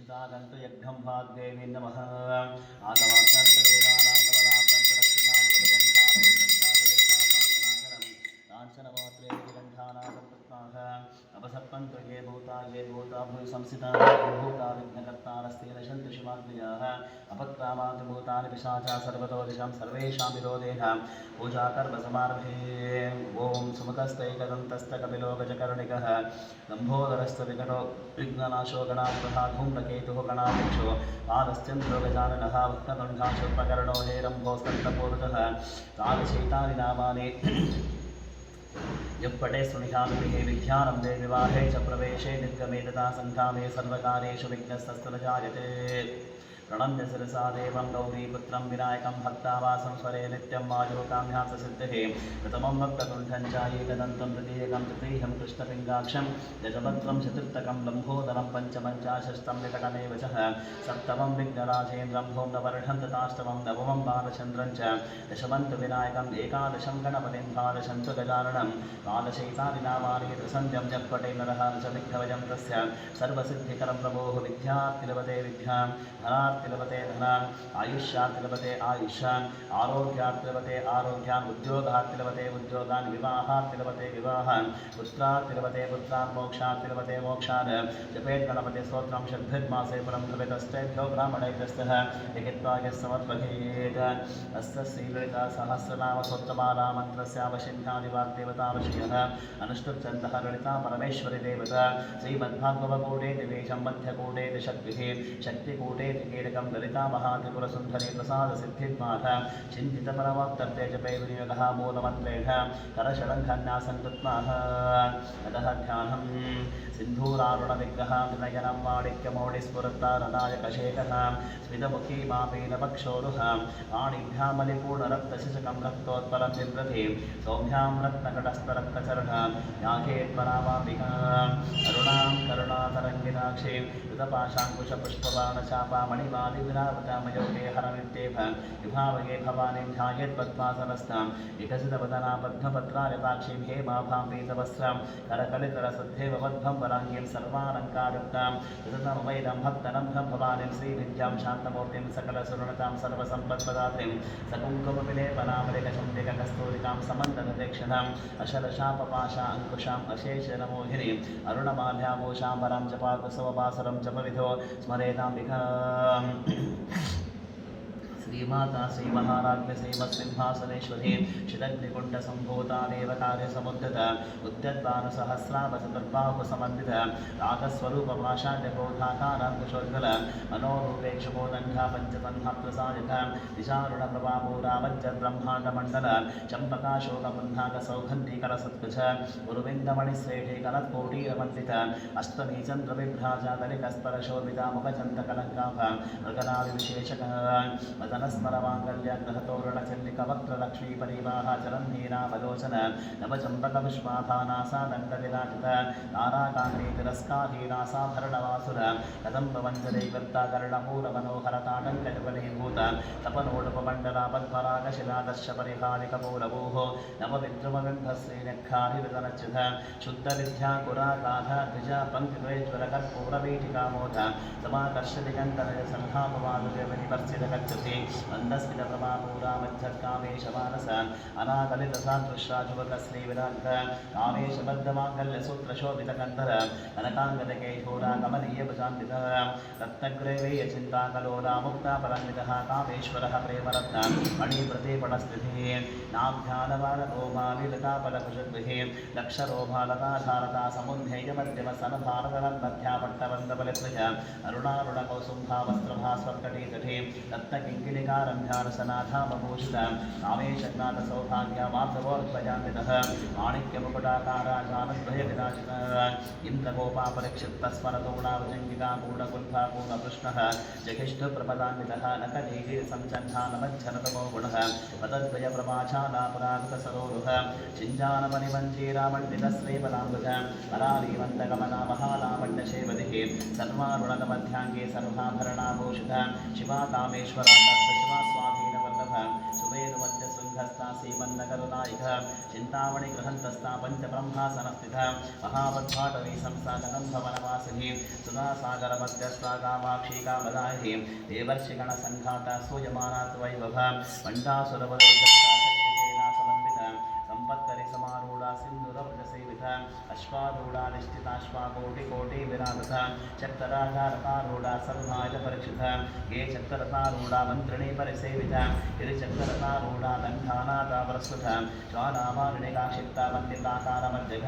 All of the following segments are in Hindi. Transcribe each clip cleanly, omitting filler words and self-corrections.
सुतागन्तु यज्ञं वाग्देवी नमः आगवाक्तन्तु देवानागमनाक्तन्तु रक्षितां गुरुगन्धानवन्तस्यादेवतापाङ्गनाशनं काञ्चनमात्रे विगण्ठानागन्तुत्वाः अपसर्पन्तु ये भूता भूय संस्थिताः भूता विघ्नकर्तारस्तेन शन्तु शिवाग्नयाः अपक्रामान्तु भूतानि पिशाचा सर्वतो दिशां सर्वेषां विरोधेन पूजाकर्मसमारभे ॐ सुमुखस्तैकदन्तस्तकपिलो गजकर्णिकः लम्बोदरस्त विकटो विघ्ननाशो गणाधिपः धूम्रकेतुः गणाध्यक्षो पादश्चन्द्रो गजाननः भक्तकण्ठाशोपकर्णो हेरम्भोस्तन्तपूर्वतः कालचैतानि नामानि यप्पटे सुनिहानुभिः विद्यारम्भे विवाहे च प्रवेशे निर्गमे तथा सङ्ग्रामे सर्वकारेषु विघ्नस्तस्तु न जायते प्रणम्य शिरसा देवं गौरीपुत्रं विनायकं भक्तावासं स्वरे नित्यं मायोकाम्याससिद्धिः प्रथमं भक्तकुण्ठं च एकदन्तं तृतीयकं तृतीयं कृष्णपिङ्गाक्षं गजभद्रं चतुर्थकं लम्बोदरं पञ्चमं च षष्ठं विकटमेव च सप्तमं विघ्नराजेन्द्रं धूम्रवर्णं तथाष्टमं नवमं बालचन्द्रं च दशमं तु विनायकम् एकादशं गणपतिं द्वादशं तु गजाननं द्वादशैतानि नामानि त्रिसन्ध्यं जप्पटे नरः च विघ्नभयं तस्य सर्वसिद्धिकरं प्रभोः विद्यार्थिलभते विद्यां धनार्थिलभते धनान् आयुष्यार्थिलभते आयुष्यान् आरोग्यार्थिलभते आरोग्यान् उद्योगार्थिलभते उद्योगान् विवाहार्थिलभते विवाहान् पुत्रार्थिलभते पुत्रान् मोक्षार्थिलभते मोक्षान् जपेत् गणपति स्तोत्रं षड्भिर्मासे परं भवेदष्टेभ्यो ब्राह्मणैर्यस्तः लिखित्वा यः समर्पयेत् अस्य श्रीललिता सहस्रनामस्तोत्रमाला मन्त्रस्यावशिन्नादिवाग्देवतावशयः अनुष्टुप्छन्दः ललिता परमेश्वरी देवता श्रीमद्भागवतकूटे दिवेशं मध्यकूटे शक्तिः शक्तिकूटे कीलकं ललिता महात्रिपुरसुन्दरी प्रसादसिद्धिर्माथ चिन्तितपरमाप्तर्थे जपे विनियोगः मूलमन्त्रेण करशलङ्घन्यासं कृत्वाः अतः ध्यानं सिन्धूरारुणविग्रहां नयनं माणिक्यमौलिस्फुरत्तारदायकशेखः स्मितमुखी मापीनपक्षोरुहां पाणिभ्यामलिपूर्णरक्तशिशकं रक्तोत्पलं बिभ्रति सौम्यां रत्नकटस्थरक्तचरणा याघेत्परामाम्बिकाम् अरुणां करुणातरङ्गिताक्षीं कृतपाशाङ्कुशपुष्पबाणचापा मणिवादिविरावतामयोगे हरनित्येव विभावगे भवानीं ध्यायेत्पद्मासनस्थां विकसितवदना पद्मपत्रायताक्षीं हेमाभां पीतवस्त्रां करकलितरसद्धेव वद्भं वराङ्गीं सर्वालङ्कारयुक्तां विततमवैदं भक्तनन्दं भवानीं श्रीविद्यां शान्तमूर्तिं सकलसुरणतां सर्वसम्पत्प्रदात्रीं सकुङ्कुमविलेपनामलिकचण्डिककस्तूरिकां समन्दनदीक्षणाम् अशरशापपाशा अङ्कुशाम् अशेषनमोहिनीं अरुणमाल्याभूषाम्बरां जपाकुसुमवासरं जपविधो स्मरेदाम्बिकाम् श्रीमाता श्रीमहाराज्ञ श्रीमत्सिंहासनेश्वरी शिदग्निकुण्डसम्भूता देवकार्यसमुद्यता उद्यद्भानुसहस्रावचतुर्बाहुसमन्वित रागस्वरूपपाषाढ्यबोधाकाराङ्कुशोज्ज्वल मनोरूपेक्षुबोधङ्घा पञ्चतन्मात्रसायित निशारुणप्रभापूरावज्रब्रह्माण्डमण्डल चम्पकाशोकबन्धाकसौगन्धीकरसत्कुच गुरुविन्दमणिश्रेष्ठीकरत्कोटीरमण्डित अष्टमीचन्द्रविभ्राजातलिकस्परशोभिता मुखचन्दकलङ्काभ मृगनादिविशेषकः मदनस्मरमाङ्गल्यग्रहतोरणचल्लिकवक्त्रलक्ष्मीपरिवाहा चरन्नीरावलोचन नवचम्पकपुष्पाभानासा दण्डविराजित ताराकाङ्गी तिरस्कारीनासाभरणवासुर कदम्बवञ्जलैकर्ता कर्णपूरमनोहरताटङ्कयुगलीभूत तपनोडुपमण्डला पद्मरागशिलादर्शपरिहारिकपूरभूः नवविद्रुमबिम्बश्रीनखारिविदनच्युत शुद्धविद्याकुरागाध द्विज पङ्क्तिद्वैज्वलकर्पूरवीटिकामोद समाकर्षदिगन्तनय सल्लापवादुर्यविनिवर्सितकच्युति मन्दस्मितप्रभापूरा मज्जत्कामेशमानस अनाकलितसादृश्राजुवकश्रीविराजित कामेशबद्धमाङ्गल्यसूत्रशोभितकन्धर कनकाङ्गदकेशोरा कमनीयभुजान्वितः रत्नग्रैवेयचिन्ताकलोला मुक्तापरन्वितः कामेश्वरः प्रेमरत्न मणिप्रतिपणस्थितिः नाभ्यानवानरोमालिलतापलकुशद्भिः लक्षरोभालताधारता समुद्धैर्यमध्यमसनभारतरन्मध्यापट्टवन्दबलित्वज अरुणारुणकौसुम्भावस्त्रभास्वर्कटीतटे रत्नकिङ्किलिकारम्भ्यारसनाथामभूषित कामेशज्ञातसौभाग्यमार्धवोर्ध्वजान्वितः माणिक्यमुकुटाकाराजानद्वयविराजितः इन्द्रगोपापरिक्षिप्तस्मरतोणावजङ्गिकापूर्णकुल्भापूर्णकृष्णः जघिष्ठप्रपदान्वितः नकदीर्घिसञ्चन्नानमच्छनतमो गुणः पदद्वयप्रभाछालापरागतसरोरुह चिञ्जानमणिमञ्जीरामण्डितश्रीपदाम्बुज करालीवन्तगमना महालावण्यशेवदिः सर्वारुणमध्याङ्गे सर्वाभरणाभूषित शिवा कामेश्वरा शिवा स्वाधीनवल्लभ सुवेदवद्यशृङ्गस्था श्रीमन्नकरुणायिक चिन्तामणि गृहन्तस्था पञ्चब्रह्मासनस्थित महावद्भाटवी संसाधनं भवनवासिनी सुधासागरमध्यस्था कामाक्षी कामदायिनी देवर्षिगणसङ्घाता सूयमाना वैभव पण्डासुरवरोजस्था संपत्करि समारूढ़ा सिंधुरव्रजसेवित अश्वारूढ़ा निश्चिताश्वाकोटिकोटि विराजत चक्ररागारतारूढ़ा सर्वायुध परीक्षित ये चक्ररतारूढ़ा मंत्रिणी परिसेवित गिरिचक्ररतारूढ़ा दण्डानाथा प्रस्तुत ज्वालामालिनिकाक्षिप्ता वन्दिताकारमध्यग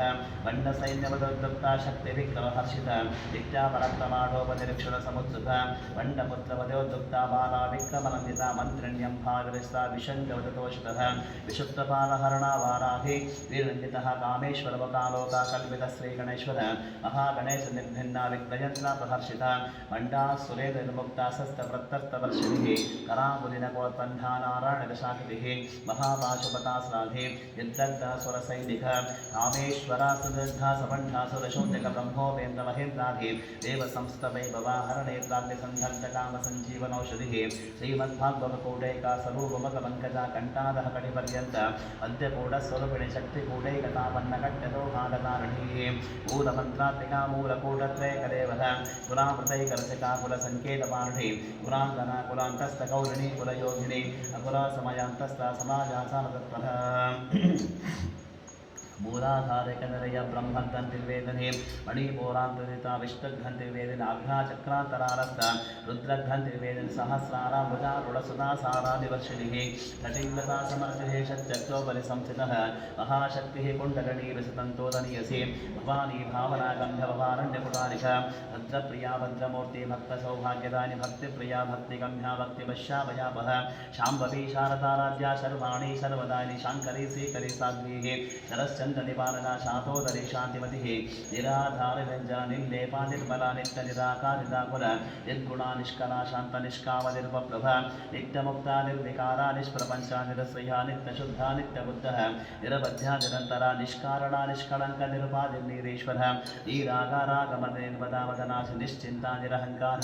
वण्डसैन्यवदोद्युक्ता शक्तिविक्रमहर्षित नित्यापरक्रमाढोपनिरीक्षण समुत्सुक वण्डपुत्रवदोद्युक्ता बाला विक्रमनन्दिता मन्त्रिण्यम्भाविरिस्ता विशङ्कवदतोषितः विशुद्धपालहरणा वाराहि वीरन्दितः कामेश्वरवकालोका कल्पित श्रीगणेश्वर महागणेश निर्भिन्ना विग्रयन्त्रा प्रहर्षिता मण्डा सुरेन्द्रमुक्ता शस्त्रप्रत्यस्तवर्षिभिः करामुलिनकोत्पन्ना नारायणदशाकृतिः महापाशुपतास्राधि यद्दग्धा सुरसैनिक कामेश्वरा सुदग्धा समण्डा सुरशून्यक ब्रह्मोपेन्द्रमहेन्द्राधि देवसंस्तवैभवाहरणेत्राग्निसन्धन्तकामसञ्जीवनौषधिः श्रीमद्भागवतकूटैका स्वरूपमकपङ्कजा कण्ठादः कटिपर्यन्त अद्यकूटस्वरूपिणि शक्तिकूटैकतापन्नकट्यदोहादकारिणी मूलमन्त्रात्मिका मूलकूटत्रयकदेवः कुलामृतैकरसिका कुलसङ्केतपारिणी कुलाङ्गना कुलान्तस्थगौरिणी कुलयोगिनी अकुलासमयान्तस्था समाजासानतत्परः मूलाधारकनरय ब्रह्मग्रन्थिर्वेदने मणिपूरान्तरिता विष्णुग्रन्थिर्वेदने आघ्राचक्रान्तरारस्थ रुद्रग्रन्थिर्वेदने सहस्राराम्बुजारूढसुधासारादिवर्षिणिः कटिङ्गता समर्थिः षट्चक्रोपरि संस्थितः महाशक्तिः कुण्डलिनी विसतन्तोदनीयसी भवानी भावनागन्धभवारण्यपुरारिक भद्रप्रिया भद्रमूर्ति भक्तसौभाग्यदानि भक्तिप्रिया भक्तिगम्या भक्तिवश्याभयापः शाम्भवी शारदाराध्या सर्वाणी सर्वदायिनी शाङ्करी श्रीकरी साध्वीः शरश्चन्द्रनिपालना शातोदरी शान्तिमतिः निराधारनिरञ्जना निर्लेपा निर्मला नित्यनिराका निराकुल निर्गुणा निष्कला शान्तनिष्कामनिर्वप्रभ नित्यमुक्ता निर्विकारा निष्प्रपञ्चा निरश्रया नित्यशुद्धा नित्यबुद्धः निरवध्या निरन्तरा निष्कारणा निष्कलङ्क निरुपाधिर्निरीश्वर नीरागारागमनिर्वदावदनाशि निश्चिन्ता निरहङ्कार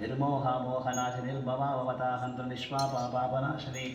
निर्मोहा मोहनाशि निर्भवा भवता हन्त्र निष्पापा पापनाशिनी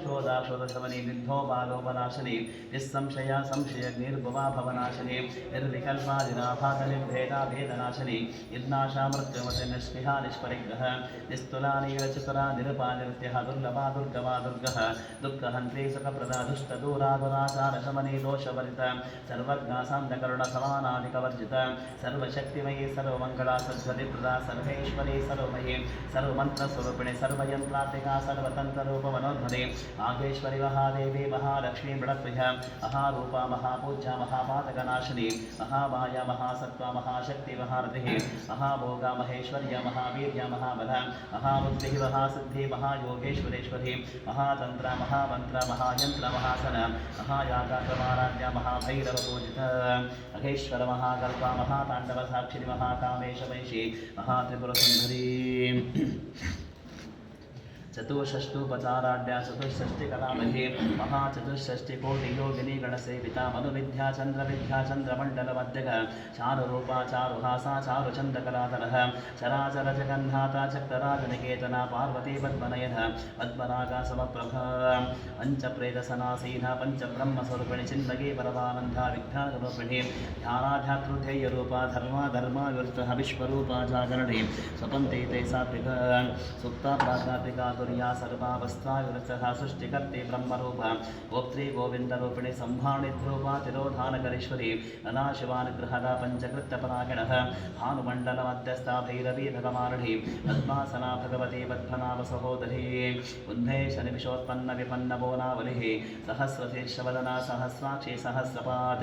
शोधाशोधशमनी निर्भो बालोपनाशिनी निस्संशया संशय निर्भवा भवनाशिनी निर्विकल्पा निराभास निर्भेदा भेदनाशिनी निर्नाशा मृत्युमति निष्पिहा निष्परिग्रह निस्तुला नीलचतुरा निरुपा नित्यः दुर्लभा दुर्गमा दुर्गः दुःखहन्त्री सुखप्रदा दुष्टदूरा दुराचारशमनी दोषवर्जित सर्वज्ञासान्तकरुणसमानाधिकवर्जित सर्वशक्तिमयी सर्वमङ्गला सद्गतिप्रदा सर्वेश्वरी सर्वमयी सर्वमन्त्रस्वरूपिणी सर्वयन्त्रात्मिका सर्वतन्त्ररूपमनोध्वनि नागेश्वरी महादेवी महालक्ष्मी बृहत्प्रिया महारूपा महापूज्या महापातकनाशिनी महामाया महासत्त्वा महाशक्ति महारथिः महाभोगा महेश्वर्य महावीर्य महाबल महाबुद्धिः महासिद्धिः महायोगेश्वरेश्वरी महातन्त्र महामन्त्र महायन्त्र महासन महायागाक्रमाराध्या महाभैरवपूजिता महेश्वर महाकल्पा महाताण्डवसाक्षिणी महाकामेशमैषी महात्रिपुरसुन्दरी चतुष्षष्टुपचाराढ्या चतुष्षष्टिकलामहे महाचतुष्षष्टिकोटियोगिनी गणसेविता मनुविद्या चन्द्रविद्या चन्द्रमण्डलमध्यग चारुरूपा चारुहासा चारुचन्द्रकलाधरः चराचर जगन्नाथा चक्रराजनिकेतना पार्वती पद्मनयन पद्मरागा समप्रभा पञ्चप्रेतसनासीना पञ्चब्रह्मस्वरूपिणि चिन्मयी परमानन्दा विद्यारूपिणी ध्यानाध्यात्रुधेयरूपा धर्मा धर्माविवृतः विश्वरूपा जागरणे स्वपन्ते ते सात्विका सुप्ता प्राज्ञात्मिका तुर्या सर्वावस्थाविवृतः सृष्टिकर्ते ब्रह्मरूप गोप्त्री गोविन्दरूपिणी संहाणिद्रूपा तिरोधानकरीश्वरी अनाशिवानुग्रहदा पञ्चकृत्यपरागिणः भानुमण्डलमध्यस्था भैरवी भगमारिणी पद्मासना भगवती पद्मनाभसहोदरी उन्मेषनिमिषोत्पन्न विपन्नबोनावलिः सहस्रशीर्षवदना सहस्राक्षी सहस्रपाद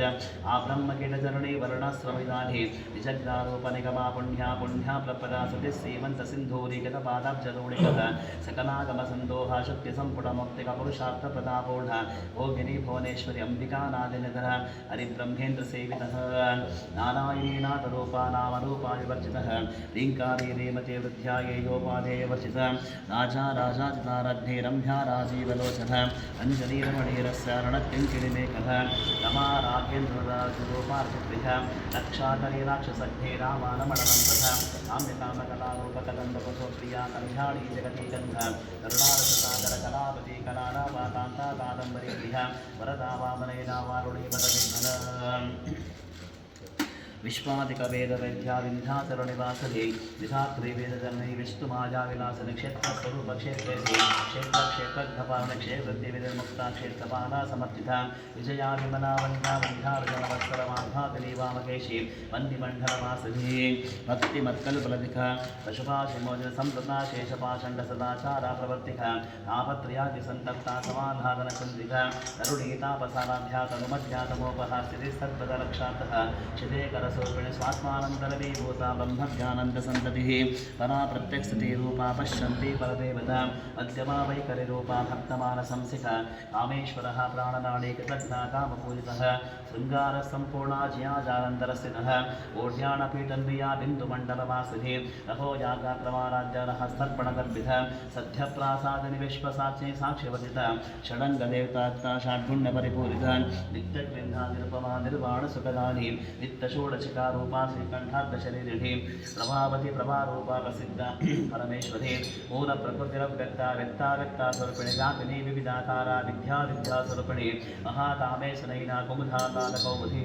आब्रह्मकीटजननी वर्णस्रविधानि निजग्रारूपनिगमा पुण्या पुण्या प्रपदा सति श्रीमन्तसिन्धूरीगतपादाब्जलोणिकः सकलागमसन्दोहा शक्तिसम्पुटमुक्तिकपुरुषार्थप्रदापूर्ण भोगिनी भुवनेश्वरी अम्बिकानादिनिधः हरिब्रह्मेन्द्रसेवितः नारायणी नाथरूपा नामरूपा विवर्जितः लीङ्कारी रेमते वृद्ध्यायेयोपाधेयवर्जितः राजा राजाजितारध्ने रम्या राजीवलोचनः अञ्जलीरमणीरस्य रणत्किङ्किणिमेकः रमा राघेन्द्रराजरूपार्चिप्रियः रक्षाकरी राक्षसघ्ने रामानमणनन्तः काम्यकामकलारूपकदण्डकुसुप्रिया कल्याणी जगती गन्ध करुणारससागरकलापति कलारापा कान्ता कादम्बरी गृह वरदा वामनैना वारुणी वरविघ्न विश्वादिकवेदवैद्या विन्ध्याचलनिवासने विधात्री वेदजननी विष्णुमाया विलासनि क्षेत्रस्वरूपक्षेत्रेषु क्षेत्रक्षेत्रघ्नपालनक्षेत्रविमुक्ता क्षेत्रपाला समर्थिता विजया विमला वन्धा वन्ध्यार्जनवत्सरमाधातिनी वामकेशी वन्दिमण्डलवासिनी भक्तिमत्कल्पलधिक पशुपाशिमोचन सम्प्रता शेषपाषण्ड सदाचारा प्रवर्तिक आपत्रयादिसन्तप्ता समाधानचन्द्रिका तरुणीतापसाराध्या तनुमध्यातमोपहा स्थितिस्तद्वदलक्षातः शिदेकर स्वरूपिणी स्वात्मानन्दरवीभूता ब्रह्मज्ञानन्दसन्ततिः परा प्रत्यक्षति रूपा पश्यन्ति परदेवता मध्यमा वैकरिरूपा भक्तमानसंसिका कामेश्वरः प्राणनाडी कृतज्ञा कामपूजितः शृङ्गारसम्पूर्णा जियाजालन्तरस्थितः ओढ्याणपीठन्विया बिन्दुमण्डलवासिनी रहो यागाक्रमाराज्यः स्तर्पणगर्भितः सद्यप्रासादिनि विश्वसाक्षी साक्ष्यवतिता षडङ्गदेवता षड्गुण्यपरिपूरिता नित्यग्विन्धा निरुपमा निर्वाणसुखदानी नित्यषोडशिकारूपा श्रीकण्ठार्धशरीरिणी प्रभावती प्रभारूपा प्रसिद्धा परमेश्वरी मूलप्रकृतिरव्यक्ता व्यक्ता स्वरूपिणी व्यापिनी विविधाकारा विद्या स्वरूपिणी महाकामेशनैना कुमुधातालकौमुदी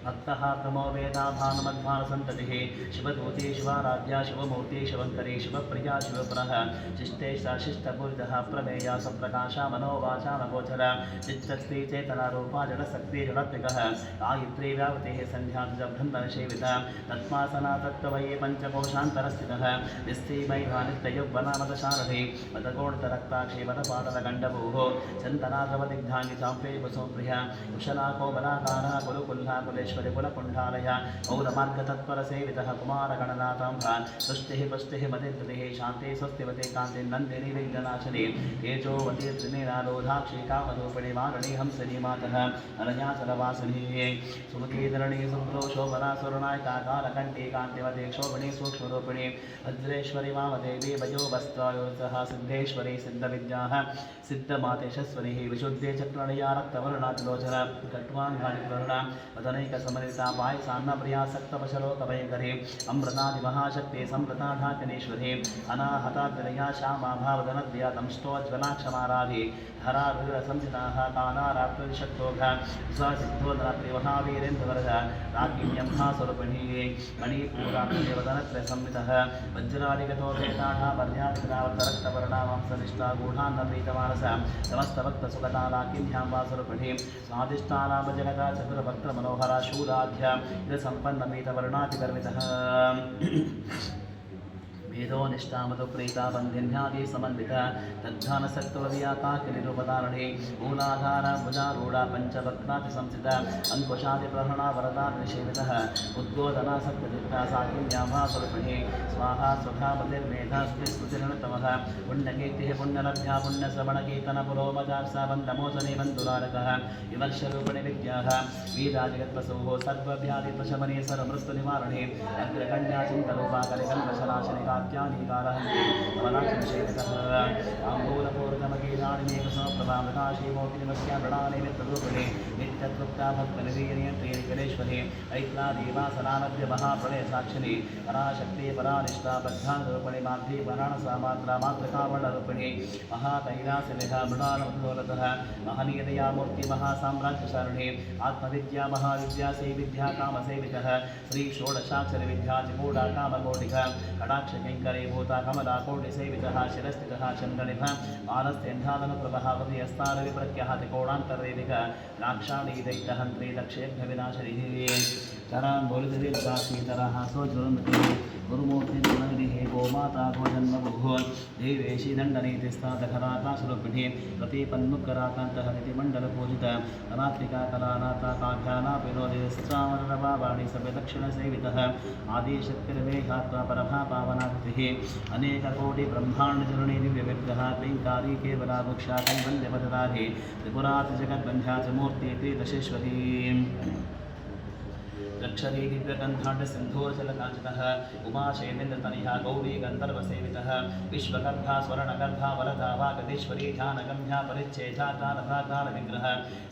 भक्तः तमो वेदा भानुमध्वानसन्ततिः शिवदूती शिवाराध्या शिवमूर्ति शिवङ्करी शिवप्रिया शिवपुरः शिष्टेशा शिष्टपूरितः प्रमेया सप्रकाशा मनोवाचामगोचर चित्तस्त्री चेतनारूपा जडशक्ति जडत्विकः गायत्री व्यावतेः सन्ध्याब्रह्मणसेविता तत्मासना तत्त्वये पञ्चकोशान्तरस्थितः निस्तीमैहा नित्ययुग्वनामदशारथि मदकोणतरक्ताक्षी वदपाटलगण्डभूः चन्दनाद्रवदिग्धाङ्गि चाम्पे वसुप्रिया कुशलाकोबलाकारः कुलकुल्हा कुलेश्वरि कुलकुण्ठालय पौरमार्गतत्परसेवितः कुमारगणनाथाम्भ तुष्टिः पुष्टिः मदिकृतिः शान्ति स्वस्तिवती कान्ति नन्दिनी विघ्ननाशिनी तेजोवती त्रिनेरालोधाक्षी कामरूपिणी वारुणी हंसिनी मातः अनन्याचलवासिनी सुमतीधरणी शुभ्रो शोभना सुरनायका कालकण्ठी कान्तिवती क्षोभिणी सूक्ष्मरूपिणी वज्रेश्वरी वामदेवी वयोवस्त्रायोसः सिद्धेश्वरी सिद्धविद्याः सिद्धमातेशस्वरी विशुद्धे चक्रणया रक्तवर्णातिलोचन कट्वाङ्गादिवर्णा वदनैकसमरिता पायसान्नप्रिया सक्तवशलोकभयङ्करी अमृतादिमहाशक्ति सम्प्रता ढाकनेश्वरी अनाहताद्विलया श्यामा भावदनद्या दंष्टोज्ज्वलाक्षमाराधि धरारुरसंसिताः कालारात्रिशक्तोघ स्वसिद्धोदरात्रिमहावीरेन्द्रवरद राज्ञ्यम्भास्वरूपिणी मणिपूरात्रिवदनत्रयसंवितः वज्रादिगतो वेदाढा पर्यादिग्रावतरक्तवर्णा वंशनिष्ठा गूढान्नप्रीतमानस समस्तभक्तसुगता लाकिन्याम्बास्वरूपिणी स्वादिष्टानामजगता चतुरभक्तमनोहरा शूलाध्य सम्पन्नमीतवर्णातिगर्वितः वेदो निष्ठामधुप्रीता बन्धिन्यादि समन्विता तद्धानसक्तवदिया काकिनिरूपधारणे मूलाधारा भुजारूढा पञ्चभक्तातिसंस्थिता अङ्कुशादिप्रहरणा वरदानिषेवितः उद्गोधना सप्तचित्ता साकिन्याभास्वरूपिणी स्वाहा सुधा मतिर्मेधा स्मृतिरणतमः पुण्यकीर्तिः पुण्यलभ्या पुण्यश्रवणकीर्तनपुरोमजार्सा बन्धमोचने बन्धुरारकः विमर्शरूपिणि विद्याः वीराजगत्पशुः सर्वव्याधिप्रशमने सर्वमृत्युनिवारणे अग्रकन्या चिन्तरूपा कलिकल्पशनाशने कात्यानीकारहन्ति कमलाक्षिषेवितः आम्बूलपूर्णमगीराणिमेकसमप्रभामृताशीमोतिनिमस्या मृणानि मित्ररूपिणे नित्यतृप्ता भक्तनिधीयनियन्त्रेणिकलेश्वरे ऐक्लादेवासनानद्य महाप्रलयसाक्षिणि पराशक्ति परानिष्ठा बद्धानरूपिणि माध्वी पराणसा मात्रा मातृकावर्णरूपिणि महाकैलासनिः मृणानमधोलतः महनीयतया मूर्ति महासाम्राज्यसारिणे आत्मविद्या महाविद्या सेविद्या कामसेवितः श्री षोडशाक्षरविद्या त्रिकूटा कामकोटिः कटाक्षकिङ्करे भूता कमला कोटिसेवितः शिरस्थितः चन्द्रनिभ मानस्तेन्धादनुप्रभहावति अस्तारविप्रख्यः त्रिकोणान्तर्वेदिक राक्षाणी दैत्यहन्त्री दक्षेभ्यविनाशिनिः कराम्बोलितदीर्घासीतरः सोज्वलन्ति गुरुमूर्तिर्गुणनिधिः गोमाता गोजन्मभुः देवेशी दण्डनीतिस्तादखरातासुरपिठे प्रतीपन्मुखराकान्तः नितिमण्डलपूजित रात्रिका कलानाथा काभ्याना विनोदिस्त्रावरवाणी सभ्यदक्षिणसेवितः आदिशक्तिर्वेहात्मा परभा पावनाकृतिः अनेककोटिब्रह्माण्डजननी दिव्यविग्रहा क्लीङ्कारी केवला वृक्षा कैवल्यपदराधे त्रिपुरातिजगद्बन्ध्या च मूर्ति त्रिदशेश्वरी रक्षरी दिव्यगन्धाण्ड सिन्धूरजलकाञ्चितः उमाशेन्द्रतनया गौरी गन्धर्वसेवितः विश्वगर्भा स्वर्णगर्भा वरदा वागदीश्वरी ध्यानगम्या परिच्छेदा कालविग्रह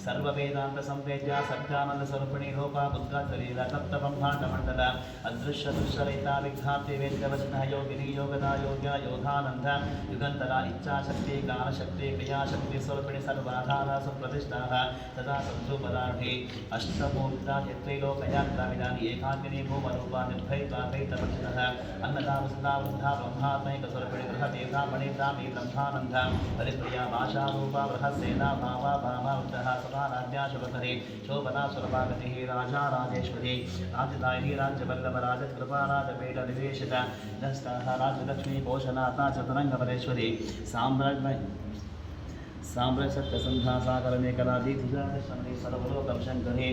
सर्ववेदान्तसंवेद्या सत्यानन्दस्वरूपिणी रूपा बुद्धात्तलीला सप्तब्रह्माण्डमण्डल अदृश्यदृश्यरहिता विघ्नाप्ति वेद्यवचनः योगिनी योगदा योग्या योधानन्द युगन्धरा इच्छाशक्ति ज्ञानशक्ति क्रियाशक्ति स्वरूपिणी सर्वाधारा सुप्रतिष्ठाः तथा संध्रुपदार्थे अष्टमूर्ता त्रैलोकयात्राविधानि एकाग्नि भूमरूपा निर्भयित्वाद्वैतपक्षतः अन्नदा वसुधा वृद्धा ब्रह्मात्मैकस्वरूपिणी बृहदेवता मणिब्राह्मी ब्रह्मानन्द परिप्रिया भाषारूपा बृहस्सेना भावा भामावृतः सदाराध्या शुभकरे शोभना सुरभागतिः राजा राजेश्वरी राजदायिनी राज्यवल्लभ राजकृपा राजपीठ निवेशित दस्तः राजलक्ष्मी पोषणाता चतुरङ्गपरेश्वरी साम्राज्यसत्कसन्धासाकरमेकलादीक्षुजातश्रमणे सर्वलोकं शङ्करे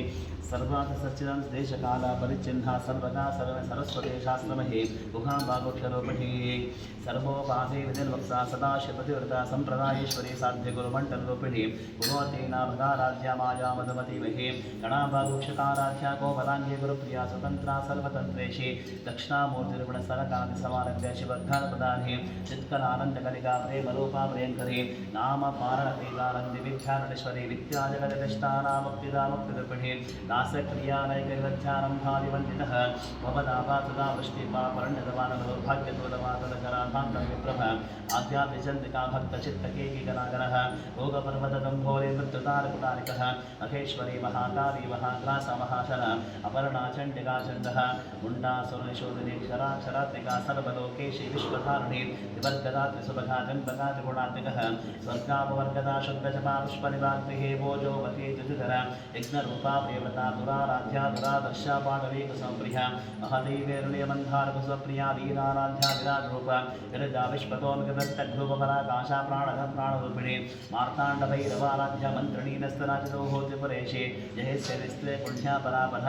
सर्वाथ सच्चिदान देशकाला परिचिन्हा सर्वदा सर्व सरस्वती शास्त्रमहे गुहाम्बागोक्षरोपणे सर्वोपाधे विनिर्वक्ता सदाशिवतिव्रता सम्प्रदायेश्वरी साध्य गुरुमण्डलरूपिणी गुणवतीनाभगाराध्या माया मधुमतीमहे गणाम्बागोक्षकाराध्या गोपदाङ्गे गुरुप्रिया स्वतन्त्रा सर्वतन्त्रेषि दक्षिणामूर्तिरुगुणसरकान्तिसमारभ्य शिवद्घानप्रदाने चित्कलानन्दकलिका प्रेमरूपा प्रियङ्करे नाम पारणतीकानन्दि विद्यानटेश्वरी विद्याजगदष्टानामुक्तिदा मुक्तिरूपिणी दासक्रियालयकैवध्यानं भादिवन्दितः भवदापातुदा वृष्टिपापरण्यदवानदौर्भाग्यदूरवातदकराभान्तविप्रभ आध्यात्मिचन्द्रिका भक्तचित्तकेकिकनागरः भोगपर्वतदम्भोरे मृत्युतारकुटारिकः अखेश्वरी महाकाली महाग्रास महाशर अपर्णा चण्डिका चण्डः मुण्डासुरनिशोधिनी क्षराक्षरात्मिका सर्वलोकेशी विश्वधारिणी विवर्गदा त्रिसुभगा जन्मगा त्रिगुणात्मिकः स्वर्गापवर्गदा शुद्धजपा पुष्पनिवाग्निः भोजोवती द्विजधर यज्ञरूपा प्रियव्रता दुराराध्या दुरादर्शा पाटवीकुसंप्रिया महदेवेरुण्यमन्धारकुसप्रिया वीराराध्या विराजरूप विरजा विश्वतोन्गदत्तध्रुवपराकाशा प्राणः प्राणरूपिणी मार्ताण्डभैरवाराध्या मन्त्रिणी नस्तराजितोहोतिपुरेशे जयस्यरिस्त्रे पुण्या परापरः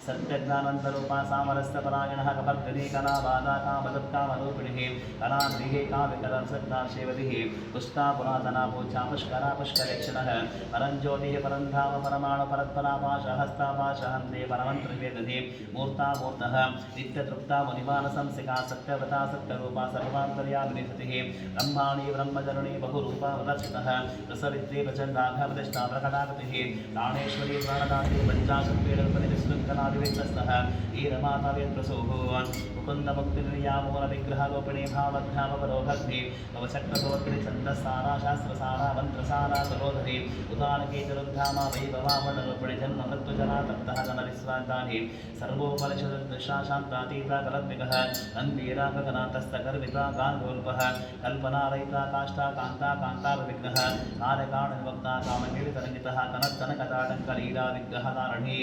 सत्यज्ञानन्तरूपा सामरस्यपरायणः कपर्दिनी कलाबाधा कामदत्कामरूपिणिः कलान्द्रिये काव्यकलसत्ताशेवतिः पुष्टा पुरातना पूजा पुष्करा पुष्करेक्षणः परञ्ज्योतिः परन्धाम परमाणु परत्परापाशहस्तापाशहन्ते परमन्त्रवेदने मूर्तामूर्तः नित्यतृप्ता मुनिमानसंसिका सत्यव्रता सत्यरूपा सर्वान्तर्यामिनिधतिः ब्रह्माणि ब्रह्मजननी बहुरूपा वदर्शितः प्रसवित्री प्रचण्डाघप्रतिष्ठा प्रकटाकृतिः प्राणेश्वरी प्राणदात्री पञ्चाशत्पीडल्पनिविशृङ्खलादिविग्रस्तः वीरमातावेन्द्रसोः मुकुन्दमुक्तिनिर्यामूलविग्रहलोपिणी भावध्यामपरोभग्नि भवचक्रसोत्रि छन्दस्सारा शास्त्रसारा मन्त्रसारा सरोधरी उदानकी चरुद्धामा वैभवामण्डलरूपिणी जन्ममृत्युजना तप्तः गणविश्वान्तानि सर्वोपनिषदृशा शान्तातीता कलत्मिकः गन्धीरागगनाथस्तगर्विता गान्धोल्पः कल्पनारहिता काष्ठा कान्ता कान्तारविग्रहः कार्यकारणनिवक्ता कामकीर्तनङ्गितः कनत्तनकटाटङ्कलीला विग्रहधारणी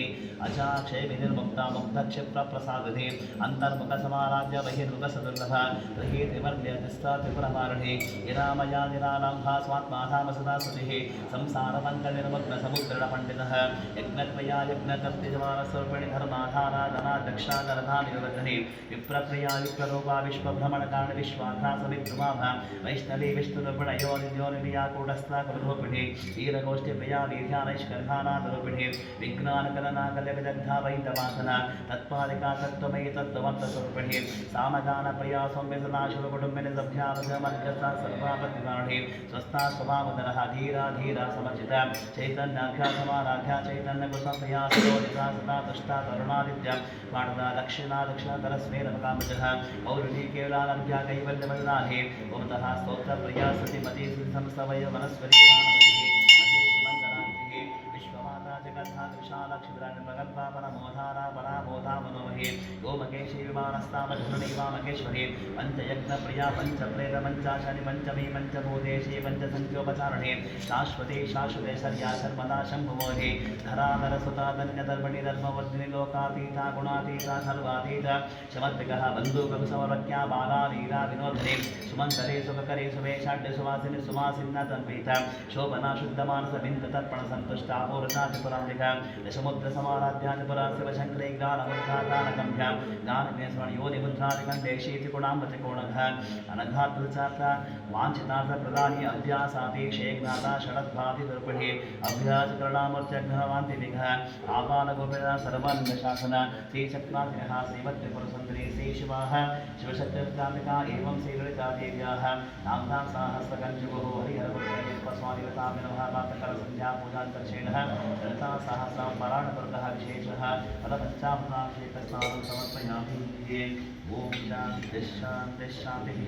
अजाक्षयविनिर्मुक्ता मुग्धक्षिप्रप्रसादिनी अन्तर्मुखसमाराध्य बहिर्मुखसदुर्लभ गृहीतिवर्ण्यतिस्ता त्रिपुरमारिणी निरामया निरालम्भा स्वात्माधामसदा सुतिः संसारपङ्कनिर्मग्नसमुद्रणपण्डितः यज्ञक्रिया यज्ञकर्तिजमानस्वरूपिणि धर्माधारा धनाध्यक्षा धरधानिवर्धने विप्रक्रिया विप्ररूपा विश्वभ्रमणकारणि विश्वाघ्रासविद्रुमाभ वैष्णवी विष्णुरूपिणयोनियोनिया कूटस्था कलरूपिणी वीरगोष्ठिप्रिया वीर्यानैष्कर्धानाथरूपिणी विज्ञानकलनाकलविदग्धा वैद्यवासना तत्पादिका तत्त्वमयि तत्त्वमर्थस्वरूपिणी सामगानप्रिया सौम्यसदाशिवकुटुम्बिनि सभ्यावजमध्यस्था सर्वापतिवारिणी स्वस्था स्वभावधरः धीरा धीरा समर्जिता चैतन्याख्या समाराध्या चैतन्यकुसप्रिया सरोजिता सदा तुष्टा तरुणादित्या पाणदा दक्षिणा दक्षिणतरस्मेरमकामजः पौरुणी केवलालभ्या कैवल्यवरदाने ओमतः स्तोत्रप्रिया श्रुतिमती श्रुतिसंस्तवय वनस्वरी विशालक्षिद्रान्प्रगल्भा परमोधारा पराबोधा मनोमहे गोमकेशी विमानस्तामधुनी वामकेश्वरी पञ्चयज्ञप्रिया पञ्चप्रेतपञ्चाशनि पञ्चमी पञ्चभूतेशी पञ्चसङ्ख्योपचारणे शाश्वती शाश्वते शर्या शर्मदा शम्भुमोहे धराधरसुता धन्यधर्मणि धर्मवर्धिनि लोकातीता गुणातीता सर्वातीता शमद्विकः बन्धुककुसमरक्या बालालीला विनोदने सुमन्तरे सुखकरे सुवेशाढ्य सुवासिनि सुमासिन्ना तन्वीता शोभना शुद्धमानसबिन्दतर्पणसन्तुष्टा पूर्णा त्रिपुरान्तिका दशमुद्रसमाराध्या त्रिपुरा शिवशङ्करे गानमुद्धागानगम्भ्या गानमे योनिमुद्रादिकण्ठे शीतिकोणामृतिकोणः अनघात्तुचार्थ वाञ्छितार्थप्रदानि अभ्यासापेक्षेज्ञाता षडद्भातिदर्पणे अभ्यासकरणामूर्त्यग्रहवान्तिविघः आपालगोपिता सर्वानन्दशासन श्रीचक्राग्रः श्रीमत्त्रिपुरसुन्दरी श्रीशिवाः शिवशक्तिर्जातिका एवं श्रीललिता देव्याः नाम्नां सहस्रकञ्जुगुः हरिहरपुत्रस्वामिवतामिनः प्रातःकरसन्ध्यापूजान्तर्षेणः ललिता सहस्रां पराणपुरतः विशेषः फलपञ्चामृताभिषेकस्नानं समर्पयामि। ॐ शान्तिः शान्तिः शान्तिः।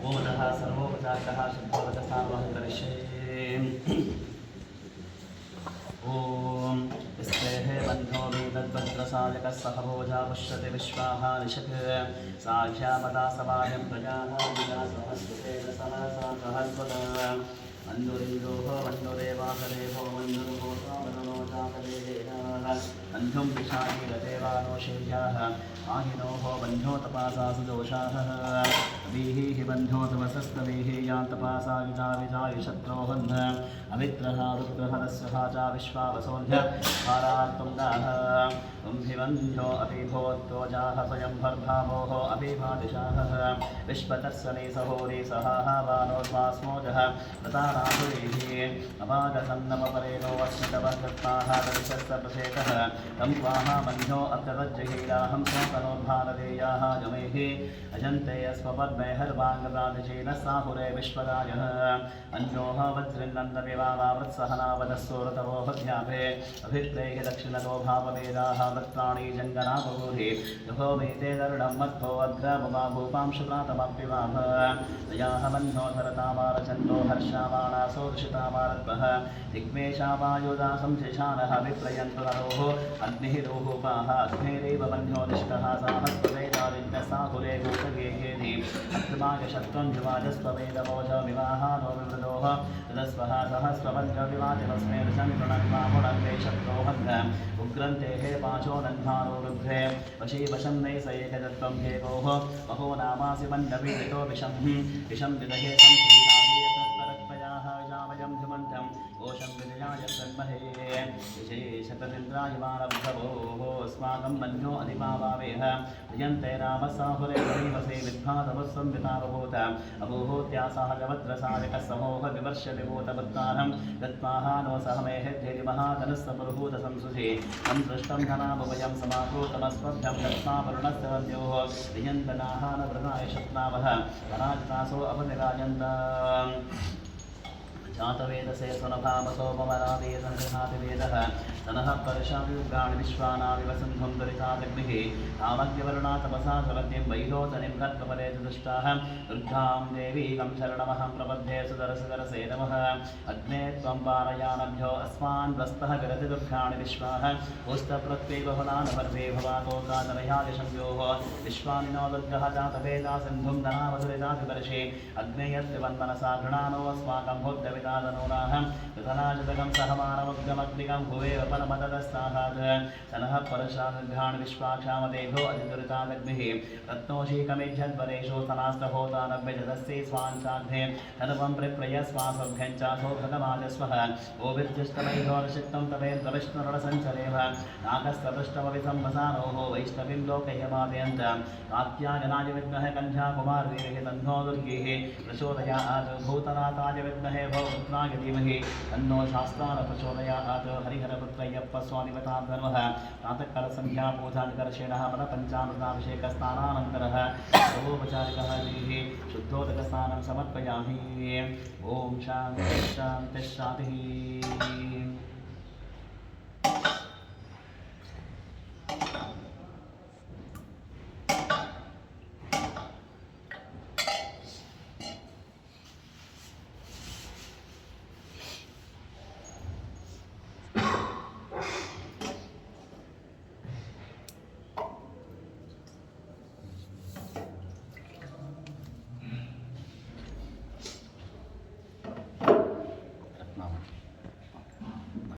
ओमतः सर्वोपचारकः शुद्धवतसावहं करिष्ये। ॐ स्तेः बन्धो वेदद्वज्रसायकः सहभोजा पुष्यते विश्वाः निशत् साख्यामता सवायं प्रजाः विलासहस्तेन सहसा सहस्वतः मन्दुरिन्दोः मन्दुरेवासदेवो मन्दुर्भूतो मनोजातदेवेनाः बन्धुं विशाखिरदेवानोषेयाः आहिनोः बन्धो तपासा सुदोषाः वीहि बन्धो तमसस्तवीः यान्तपासा विजाविजायुशत्रोहन् अमित्रः रुद्रहरस्वः च विश्वावसोऽध्य हारात्तुन्दाः कुम्भिबन्धो अपि भोत्तोजाः स्वयं भर्भावोः अभिभादिशाः विश्वतर्सने सहोरे सहाः बाणोद्वास्मोजः प्रताराधुरीः अपादसन्नमपरेणो अस्मितवः कृत्वाः कविशस्त्रप्रसेकः तं स्वाहा बन्धो अब्दवज्जहीराहं स्वतनोद्भारदेयाः जमेः अजन्ते स्वपद्मैहर्वाङ्गप्रातिशीलः साहुरे विश्वदायः अन्योः वज्रिन्नन्दविवावावृत्सहनावदस्सोरतवोऽध्यापे अभिप्रेः दक्षिणतो भाववेदाः वृत्राणि जङ्गनाबभूरि युहो मेते दरुणं मत्भो अग्रमवाभूपांशुप्रातमप्यवाभ तयाः बन्धो धरतामारचन्दो हर्षावाणासो दृशितामारत्वः दिग्मेशावायुदासं शिशानः विप्रयन्तु नरोः अग्निः रोहोपाः अग्नेरेव बन्धो निष्ठः साहस्वेदारिण्यसाहुरे भूतगेहेनि अग्रमायशत्वं जुवाजस्त्ववेदवोजविवाहानो विवृदोः तदस्वः सहस्रवज्रविवादिवस्मे दृशङ्कृणन्वामुणन्वे शत्रोहन् उग्रन्तेः पाशो नन्धानो रुद्रे वशी वशं नैस एकदत्वं हेगोः महो नामासि मन्नवीरितो विषं विदहे संश्रीताभियतत्परत्पयाः विजामयं धुमन्तं कोशं विजयाय ब्रह्महे विशेषतनिन्द्राय मानभवोः अस्माकं मन्यो अधिमावावेह प्रियन्ते रामसाहुरे गरीवसे विद्भातवस्संवितावभूत अभूहोत्यासाहजवद्रसायकः समोह विवर्ष विभूतवत्तारं दत्त्वाः नो सहमेः धेरिमहाधनस्समरुभूतसंसुधे संसृष्टं धनामवयं समाहूतमस्मभ्यं दत्त्वावरुणस्य वन्द्योः प्रियन्तनाः न वृणाय शत्नावः पराजितासो अपनिराजन्त जातवेदसे स्वनभामसोपमरावेदनृहातिवेदः तनः परशायुगाणि विश्वानाविव सिन्धुं दुरितादग्निः कामज्ञवर्णा तपसा ज्वलत्यं वैरोचनिं कल्पपरे च दुष्टाः दुर्गां देवीं शरणमहं प्रपद्ये सुदरसुदरसे नमः अग्ने त्वं पारयानभ्यो अस्मान् वस्तः विरति दुर्गाणि विश्वाः पुस्तप्रत्येकहुलानपर्वे भवातो कातरयादिशम्योः विश्वानिनो दुर्गः जातवेदा सिन्धुं धनावसुरितादिवर्षे अग्नेयत्रिवन्मनसा गृणानो अस्माकं भोग्यवितादनूनाः तथनाशतकं सहमानमुग्गमग्निकं भुवेव परमतदस्ताहात् सनः परशानुघ्राण विश्वाक्षामदेभो अधिदुरितादग्निः रत्नोषीकमेध्यद्वरेषु स्तनास्तहोतानव्यजदस्ये स्वाञ्चाग्ने तनुवं प्रप्रयस्वासभ्यं च सौभगमाजस्वः ओभिर्जिष्टमैघोरशिक्तं तवेन्द्रविष्णुरणसञ्चरेव नागस्तदुष्टमविसंवसानोः वैष्णवीं लोकयमादयन्त कात्यायनाय विद्महे कन्याकुमारवीरिः तन्नो दुर्गेः प्रचोदयात् भूतनाथाय विद्महे भवपुत्राय धीमहि तन्नो शास्त्रान् प्रचोदयात् हरिहरपुत्रय्यप्पस्वामिवतान्धर्मः प्रातःकालसन्ध्यापूजानिकर्षेणः पदपञ्चामृताभिषेकस्नानानन्तरः सर्वोपचारिकः देहे शुद्धोदकस्नानं समर्पयामि। ॐ शान्तिः शान्तिः शान्तिः।